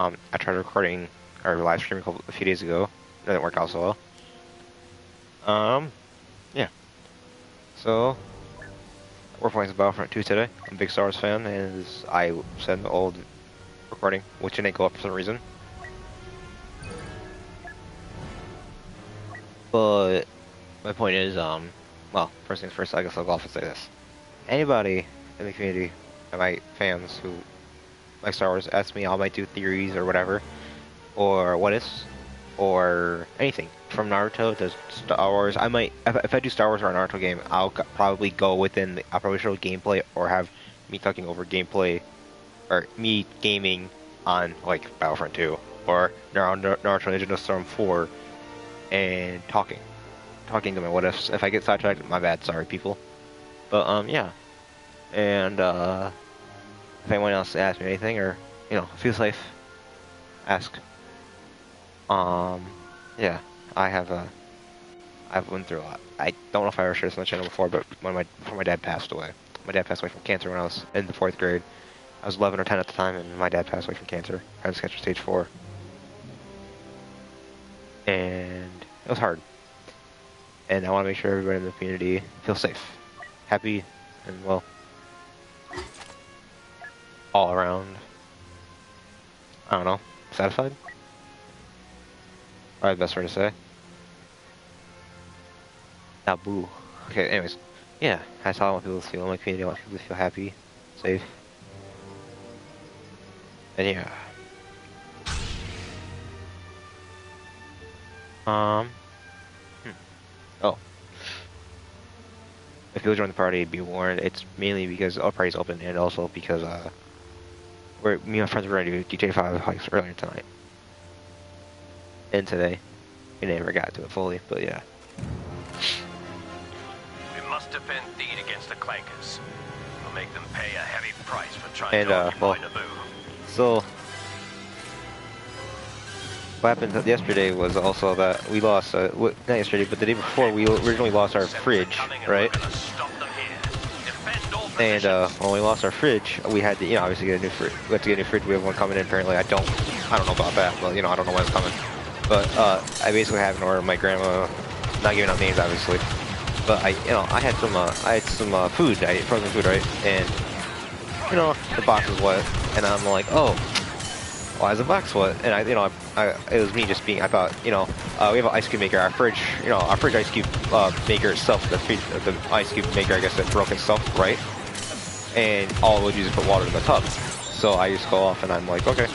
I tried recording or live streaming a few days ago. It didn't work out so well. Yeah. So we're playing some Battlefront 2 today. I'm a big Star Wars fan, and as I said in the old recording, which didn't go up for some reason. But my point is, well, first things first, I guess I'll go off and say this. Anybody in the community, my fans who like Star Wars, ask me, I might do theories or whatever, or what ifs, or anything from Naruto to Star Wars. I might, if I do Star Wars or a Naruto game, I'll probably go within. I'll probably show gameplay or have me talking over gameplay, or me gaming on like Battlefront 2 or Naruto Ninja Storm 4, and talking to my what ifs. If I get sidetracked, my bad. Sorry, people. But yeah, and if anyone else asks me anything or feel safe, ask. Yeah, I've went through a lot. I don't know if I ever shared this on the channel before, but before my dad passed away. My dad passed away from cancer when I was in the 4th grade. I was 11 or 10 at the time, and my dad passed away from cancer. I was cancer stage 4. And it was hard. And I want to make sure everybody in the community feels safe, happy, and well, all around, I don't know, satisfied? Probably the best word to say. Taboo. Okay, anyways. Yeah, that's how I want people to feel in my community. I want people to feel happy, safe. And yeah. Oh. If people join the party, be warned. It's mainly because our party's open, and also because me and my friends were ready to do GTA 5 hikes earlier tonight. And today. We never got to it fully, but yeah. We must defend Theed against the clankers. We'll make them pay a heavy price for trying to occupy Naboo. So what happened yesterday was also that we lost, not yesterday, but the day before, we originally lost our fridge, right? And when we lost our fridge, we had to, obviously get a new fridge. We had to get a new fridge. We have one coming in. Apparently, I don't know about that, but I don't know when it's coming. But I basically have an order. My grandma, not giving out names, obviously, but I had some food, frozen food, right? And the box was wet, and I'm like, oh, why is the box wet? And it was me just being. I thought, we have an ice cube maker. Our fridge, our fridge ice cube maker itself, the ice cube maker, I guess, it broke itself, right? And all it would do is put water in the tub. So I just go off, and I'm like, okay,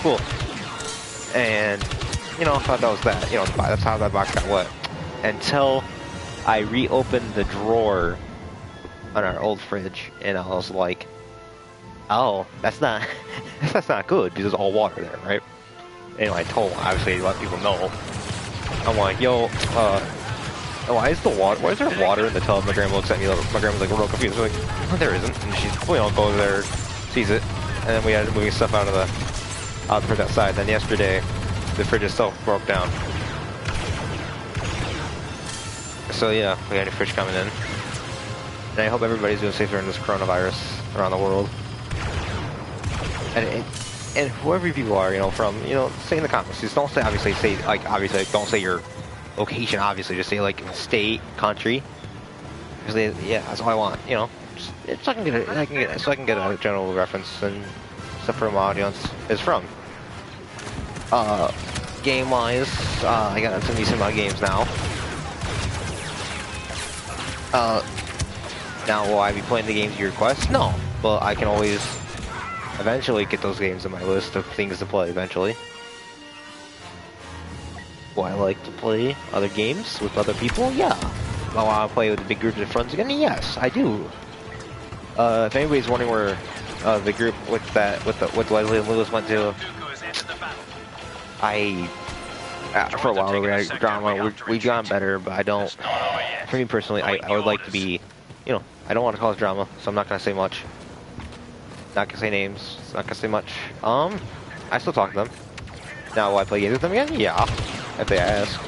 cool. And I thought that was that. That's how that box got wet. Until I reopened the drawer on our old fridge, and I was like, oh, that's not good, because there's all water there, right? Anyway, I told, obviously, let people know. I'm like, yo, why is there water in the tub? My grandma looks at me, my grandma's like, real confused. I'm like, no, there isn't. And she, goes there, sees it, and then we had moving stuff out of the fridge outside. Then yesterday, the fridge itself broke down. So yeah, we had a fridge coming in. And I hope everybody's doing safe during this coronavirus around the world. And whoever you are, from, say in the comments. Just don't say, obviously, don't say your location, obviously. Just say, like, state, country. Because, yeah, that's all I want, just, so I can get a general reference and stuff for my audience is from. Game-wise, I got some decent amount of games now. Now, will I be playing the games you request? No, but I can always eventually get those games on my list of things to play eventually. Will I like to play other games with other people? Yeah. Do I want to play with a big group of friends again? Yes, I do. If anybody's wondering where the group with Leslie and Lewis went to, for a while we had drama. We've gotten better, but I don't. For me personally, I would like to be, I don't want to cause drama, so I'm not gonna say much. Not gonna say names. Not gonna say much. I still talk to them. Now, will I play games with them again? Yeah, if they ask.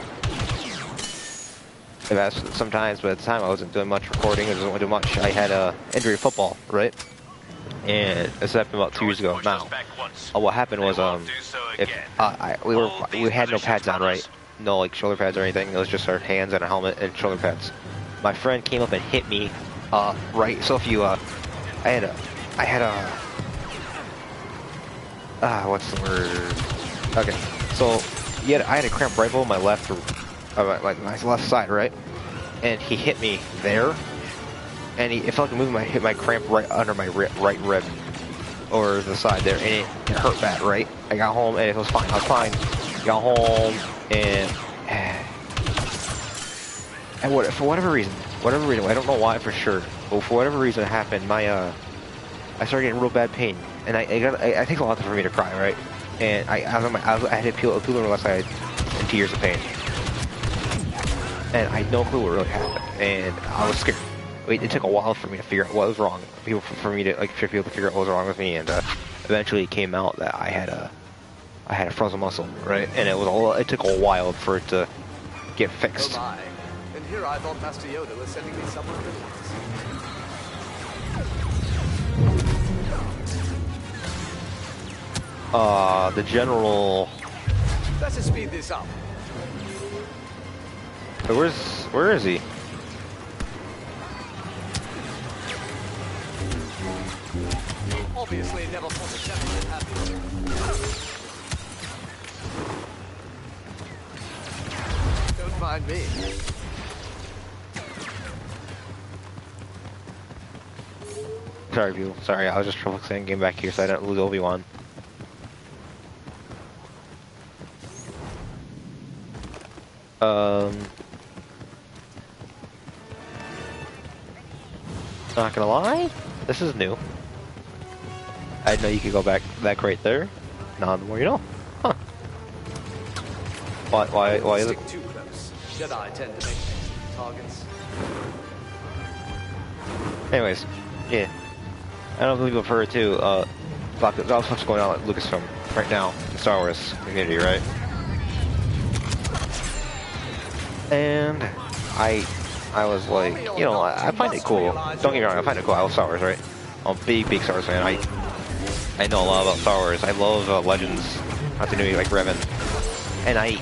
They've asked sometimes, but at the time I wasn't doing much recording. I wasn't doing much. I had injury football, right? and this happened about 2 years ago now. What happened was if we had no pads on, right? No like shoulder pads or anything. It was just our hands and a helmet and shoulder pads. My friend came up and hit me right. So if you I had a what's the word? Okay, so I had a cramp right below my left my left side, right? And he hit me there, and it felt like moving hit my cramp right under my right rib over the side there, and it hurt bad, right? I got home and it was fine. I was fine. Got home and for whatever reason, I don't know why for sure, but for whatever reason it happened, I started getting real bad pain, and I think a lot for me to cry, right? And I had to peel on my left side in tears of pain, and I had no clue what really happened, and I was scared. It took a while for me to figure out what was wrong, for me to figure out what was wrong with me, and eventually it came out that I had a frozen muscle, right? And it took a while for it to get fixed. Oh my. And here I thought Master Yoda was sending me somewhere else. The general. Let's just speed this up. Where is he? Obviously, never thought a gentleman happy. Don't mind me. Sorry, people. Sorry, I was just focusing getting back here so I didn't lose Obi-Wan. Not gonna lie, this is new. I didn't know you could go back right there. Now the more you know. Huh. Why is it? Stick too close. Jedi tend to make targets. Anyways, yeah. I don't believe I've heard too, about what's going on at Lucasfilm right now in the Star Wars community, right? And I was like, you know, I find it cool. Don't get me wrong, I find it cool. I love Star Wars, right? I'm a big Star Wars fan. I know a lot about Star Wars. I love Legends, not the new like Revan. And I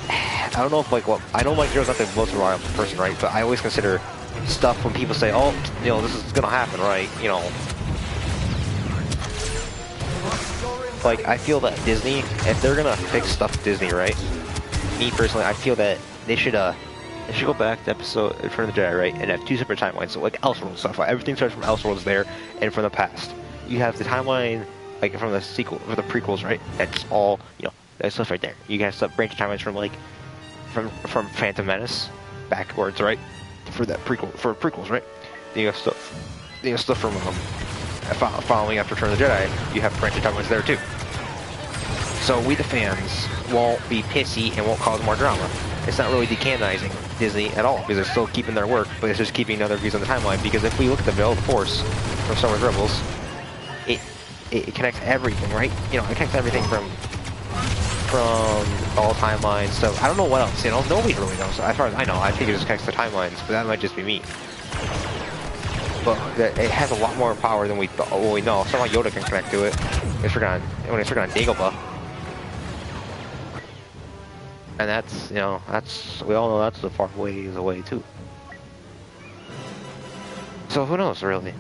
don't know if I know Mike Zero's not the most reliable person, right? But I always consider stuff when people say, oh, you know, this is gonna happen, right? You know, like I feel that Disney, if they're gonna fix stuff with Disney, right? Me personally, I feel that they should go back to episode Return of the Jedi, right, and have two separate timelines. So like Elseworlds stuff, right? Everything starts from Elseworlds there and from the past. You have the timeline like from the sequel, or the prequels, right? That's all, you know, that stuff right there. You guys branch timelines from like from Phantom Menace backwards, right? For prequels, right? Then you have stuff from following after Return of the Jedi. You have branching timelines there too. So we the fans won't be pissy and won't cause more drama. It's not really decanonizing Disney at all, because they're still keeping their work, but it's just keeping other views on the timeline. Because if we look at the Veil of the Force from Star Wars Rebels, it connects everything, right? You know, it connects everything from all timelines. So I don't know what else. You know, nobody really knows. As far as I know, I think it just connects the timelines, but that might just be me. But it has a lot more power than we know. Somehow Yoda can connect to it. When it's working on Dagobah. And that's, you know, we all know that's the far ways away too. So who knows, really?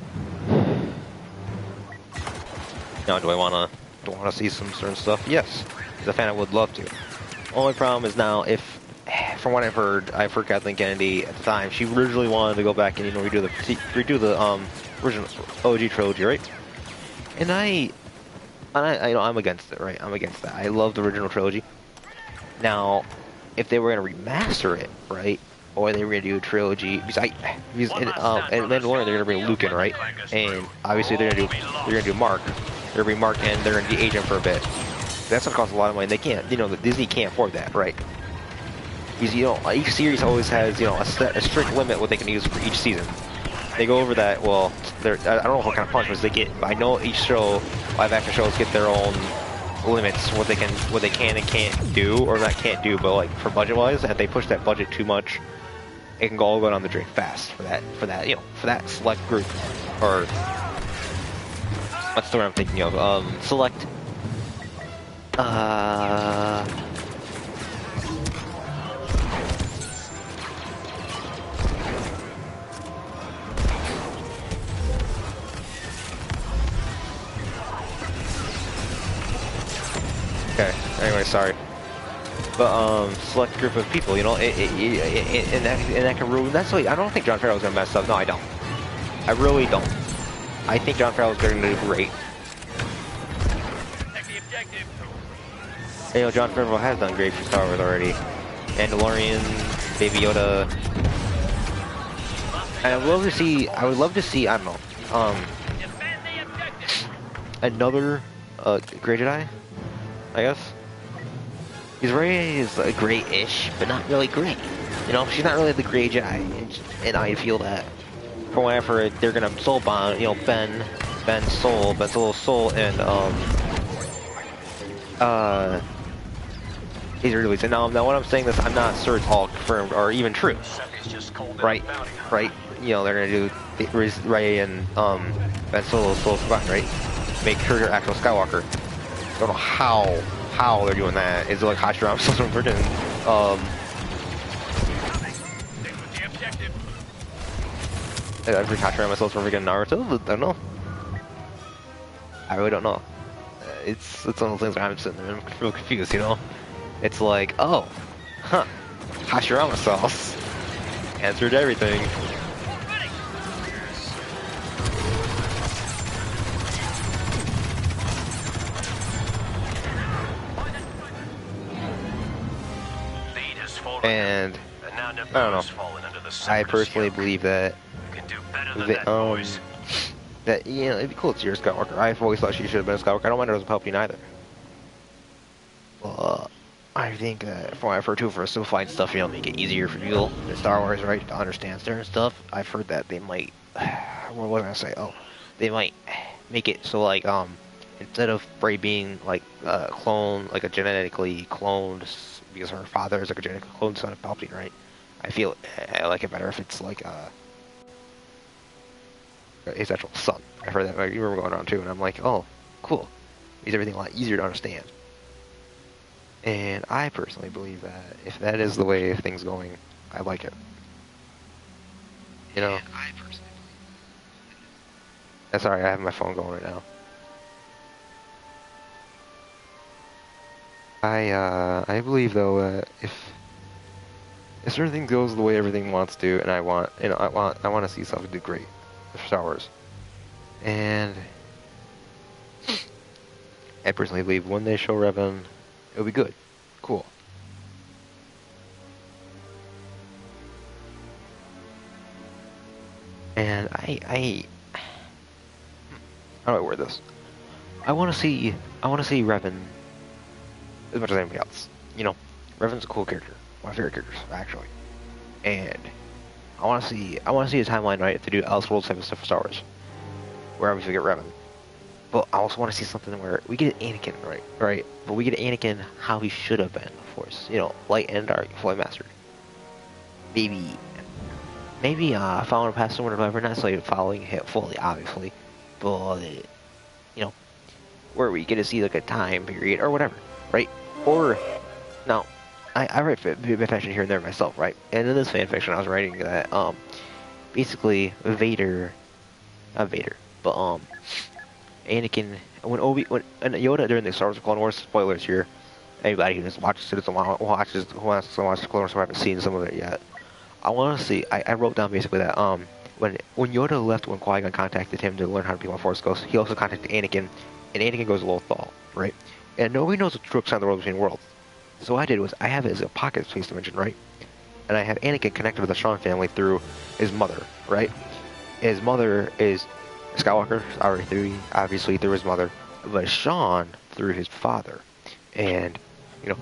Now, do I wanna see some certain stuff? Yes, as a fan, I would love to. Only problem is now, from what I've heard Kathleen Kennedy at the time, she originally wanted to go back and, you know, redo the original OG trilogy, right? And I know I'm against it, right? I'm against that. I love the original trilogy. Now, if they were going to remaster it, right, or they were going to do a trilogy, because in Mandalorian they're going to bring Luke in, right, and obviously they're going to do Mark, they're going to be Mark, and they're going to be Agent for a bit. That's going to cost a lot of money. They can't, you know, Disney can't afford that, right? Because, you know, each series always has, you know, a strict limit what they can use for each season. They go over that. Well, I don't know what kind of punishments they get, but I know each show, live action shows, get their own limits, what they can and can't do, or not can't do, but like for budget wise, if they push that budget too much, it can all go down the drain fast for that, you know, for that select group, or What's the one I'm thinking of? Select. Okay. Anyway, sorry. But select group of people. You know, and that can ruin. That's like I don't think John Farrell's gonna mess up. No, I don't. I really don't. I think John Farrell's going to do great. You know, John Farrell has done great for Star Wars already. Mandalorian, Baby Yoda. And I would love to see, I don't know, another Grey Jedi, I guess. Because Rey is great-ish, but not really great. You know, she's not really the Grey Jedi, and I feel that. From what I've heard, they're gonna soul bond, you know, Ben's little soul, and he's released. And now when I'm saying this, I'm not sure it's all confirmed or even true. Right? You know, they're gonna do Rey and Ben's soul combined, right? Make her your actual Skywalker. I don't know how they're doing that. Is it like Hashirama Souls from freaking I freaking Hashirama myself from freaking Naruto, but I don't know. I really don't know. It's one of those things where I'm sitting there and I'm real confused, you know? It's like, oh, huh, Hashirama sauce answered everything. And I don't know. I personally believe that that you know it'd be cool to see her Skywalker. I've always thought she should have been a Skywalker. I don't mind her as a Palpatine either. I think from what I've heard too, for simplifying stuff, you know, make it easier for people in Star Wars, right, to understand certain stuff. I've heard that they might, what was I gonna say? Oh, they might make it so like instead of Rey being like clone, like a genetically cloned, because her father is like a genetically cloned son of Palpatine, right? I feel I like it better if it's like his actual son. I've heard that. I remember going around too, and I'm like, oh, cool. Makes everything a lot easier to understand. And I personally believe that if that is the way things going, I like it. You know. I personally believe. Sorry, I have my phone going right now. I believe though that if certain thing goes the way everything wants to, and I want to see something do great for Star Wars. And I personally believe when they show Revan, it'll be good, cool. And how do I word this? I want to see Revan as much as anybody else. You know, Revan's a cool character. One of my favorite characters, actually. And I want to see a timeline, right, to do Elseworlds type of stuff for Star Wars, where obviously we get Revan. But I also want to see something where we get Anakin, right? But we get Anakin how he should have been, of course. You know, light and dark, fully mastered. Maybe following a path somewhere, whatever, not necessarily following him fully, obviously, but you know, where we get to see like a time period or whatever, right? Or now, I write fanfiction here and there myself, right? And in this fanfiction, I was writing that basically Vader, not Vader, but Anakin, when Yoda during the Star Wars Clone Wars, spoilers here, anybody who just watches it, who wants to watch Clone Wars, who haven't seen some of it yet, I want to see. I wrote down basically that when Yoda left, when Qui-Gon contacted him to learn how to become a Force Ghost, he also contacted Anakin, and Anakin goes Lothal, right? And nobody knows the true extent of the world between worlds. So what I did was I have it as a pocket space dimension, right? And I have Anakin connected with the Sean family through his mother, right? His mother is Skywalker, obviously through his mother, but Sean through his father. And you know,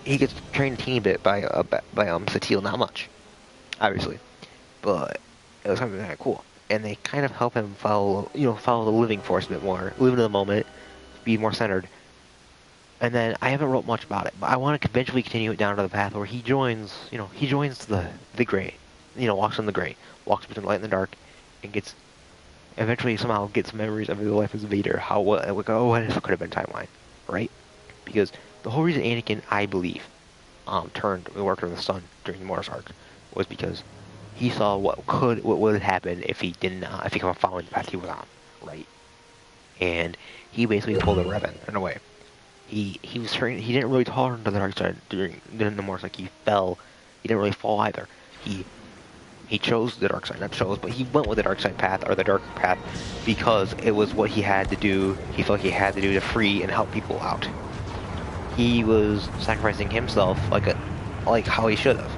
he gets trained a teeny bit by Satele, not much, obviously, but it was something kind of cool. And they kind of help him follow the living force a bit more, live in the moment, be more centered. And then I haven't wrote much about it, but I want to eventually continue it down to the path where he joins the gray, walks in the gray, walks between the light and the dark, and gets eventually somehow gets memories of the life as Vader. How what if it could have been timeline, right? Because the whole reason Anakin, I believe, turned the War of the Sun during the Mortis arc was because he saw what would happen if he did not, if he kept following the path he was on, right? And he basically pulled a Revan in a way. He was turning. He didn't really turn to the dark side during the Mortis, like he fell. He didn't really fall either. He chose the dark side, not chose, but he went with the dark side path, or the dark path, because it was what he had to do. He felt he had to do to free and help people out. He was sacrificing himself like how he should have.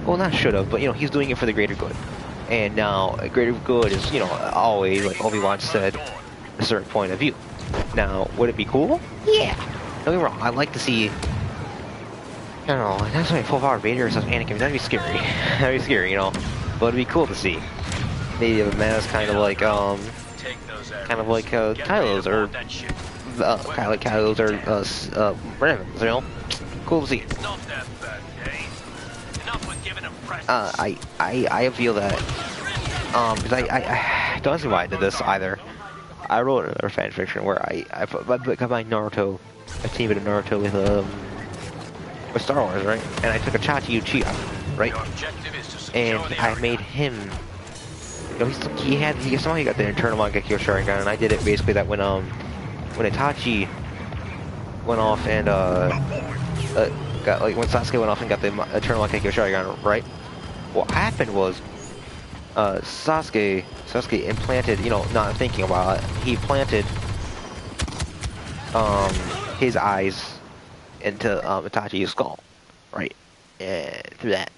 Well, not should have, but you know, he's doing it for the greater good. And now, a greater good is, you know, always, like Obi-Wan said, a certain point of view. Now, would it be cool? Yeah. Don't get me wrong, I'd like to see, I don't know, that's why full-power Vader versus Anakin, that'd be scary. That'd be scary, you know. But it'd be cool to see. Maybe a mass kind of like Kylo's or Kylo's or Ravens, you know. Cool to see. I feel that because I don't see why I did this either. I wrote another fan fiction where I combined Naruto, a team of Naruto with Star Wars, right? And I took a Chachi Uchiha, right? And I made him, you know, he somehow got the internal Mangekyo Sharingan, and I did it basically that when Itachi went off and got, like, when Sasuke went off and got the eternal Mangekyo Sharingan, right? What happened was Sasuke implanted, you know, not thinking about it, he planted his eyes into Itachi's skull, right? And through that,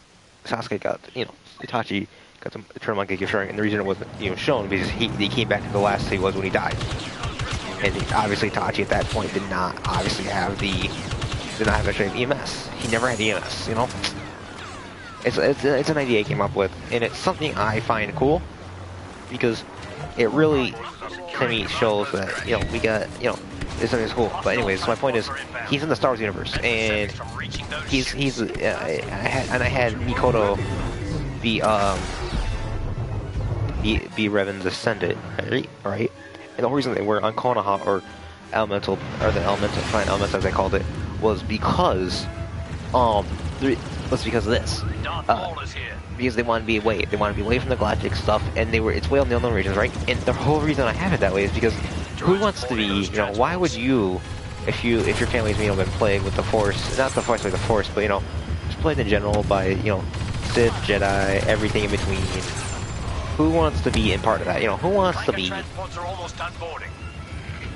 Sasuke got, you know, Itachi got the eternal Mangekyo Sharingan, and the reason it wasn't, you know, shown because he came back to the last he was when he died. And obviously Itachi at that point did not obviously have EMS. He never had EMS, you know? It's an idea I came up with, and it's something I find cool, because it really, to me, shows that, you know, we got, you know, it's something that's cool. But anyways, so my point is, he's in the Star Wars universe, and I had Mikoto be Revan's descendant, right? And the whole reason they were on Konoha, or elemental, or the elemental, fine elements as I called it, was because of this. Because they want to be away. They want to be away from the galactic stuff, and it's way on the unknown regions, right? And the whole reason I have it that way is because who wants to be, you know, why would you, if your family's, you know, been plagued with the Force, not the Force like the Force, but, you know, just plagued in general by, you know, Sith, Jedi, everything in between. Who wants to be in part of that? You know, who wants to be, you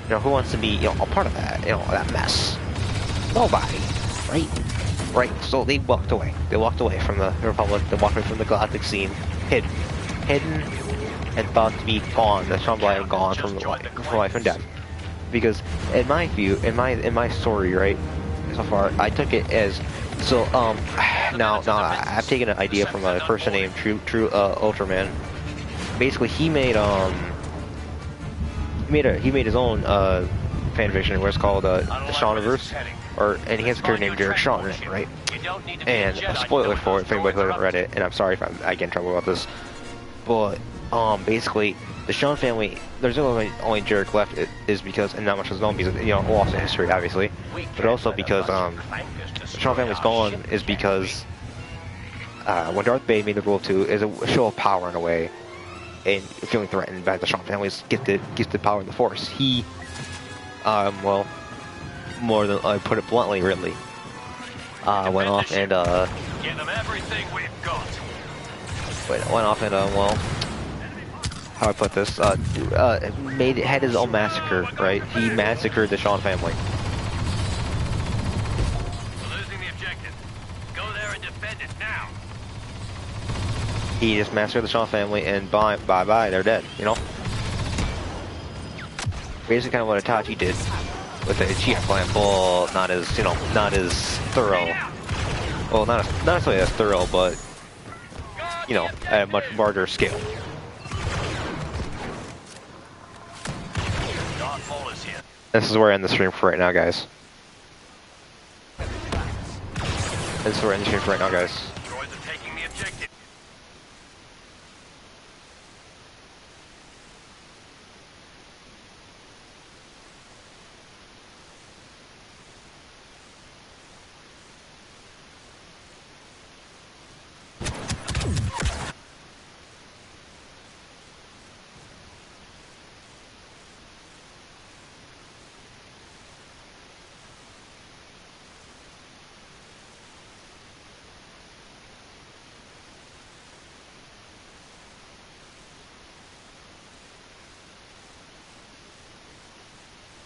know, who wants to be, you know, a part of that, you know, that mess? Nobody, right? Right, so they walked away. They walked away from the Republic. They walked away from the galactic scene, hidden, and thought to be gone. The Shambhala gone from life and death. Because in my view, in my story, right, so far, I took it as so. Now I've taken an idea from a person named True Ultraman. Basically, he made his own fan fiction where it's called the Shawniverse. And he has a character named Derek Shaw in it, right? And a spoiler for it, if anybody who hasn't read it, and I'm sorry if I get in trouble about this, but basically the Shawn family, there's only Derek left is because, and not much is known because, you know, lost in history obviously, but also because the Shawn family's gone is because when Darth Vader made the Rule 2 is a show of power in a way, and feeling threatened by the Shawn family's gifted power in the Force. He, well, more than I put it bluntly, really, went off and give them everything we've got. Went off and well, how do I put this? Had his own massacre, right? He massacred the Shawn family. We're losing the objective. Go there and defend it now. He just massacred the Shawn family, and bye, they're dead. You know, basically kind of what Itachi did with the Uchiha plan, but not as, you know, not as thorough. Well, not necessarily as thorough, but, you know, at a much larger scale. This is where I end the stream for right now, guys.